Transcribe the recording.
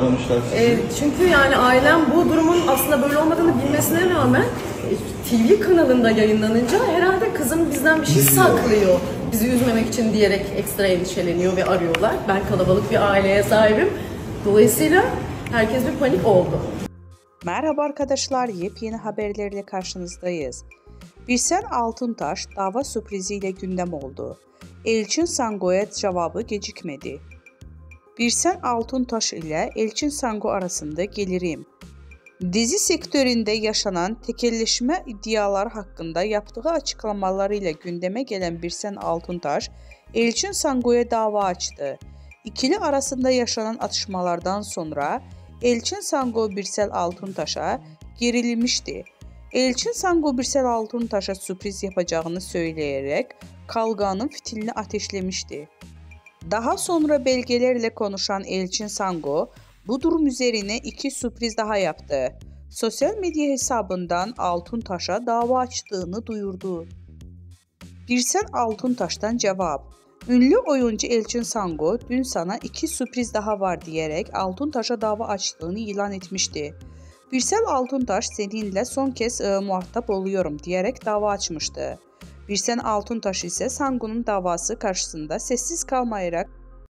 Tanımışlar sizi. Çünkü yani ailem bu durumun aslında böyle olmadığını bilmesine rağmen TV kanalında yayınlanınca herhalde kızım bizden bir şey saklıyor. Bizi üzmemek için diyerek ekstra endişeleniyor ve arıyorlar. Ben kalabalık bir aileye sahibim. Dolayısıyla herkes bir panik oldu. Merhaba arkadaşlar, yepyeni haberlerle karşınızdayız. Birsen Altuntaş dava sürpriziyle gündem oldu. Elçin Sango'ya cevabı gecikmedi. Birsen Altuntaş ile Elçin Sango arasında gelirim. Dizi sektöründe yaşanan tekelleşme iddiaları hakkında yaptığı açıklamalarıyla gündeme gelen Birsen Altuntaş, Elçin Sango'ya dava açtı. İkili arasında yaşanan atışmalardan sonra Elçin Sango Birsel Altuntaş'a gerilmişti. Elçin Sango Birsel Altuntaş'a sürpriz yapacağını söyleyerek kavganın fitilini ateşlemişti. Daha sonra belgelerle konuşan Elçin Sango bu durum üzerine iki sürpriz daha yaptı. Sosyal medya hesabından Altuntaş'a dava açtığını duyurdu. Birsel Altuntaş'tan cevap. Ünlü oyuncu Elçin Sango dün sana iki sürpriz daha var diyerek Altuntaş'a dava açtığını ilan etmişti. Birsel Altuntaş seninle son kez muhatap oluyorum diyerek dava açmıştı. Birsen Altuntaş ise Sango'nun davası karşısında sessiz kalmayarak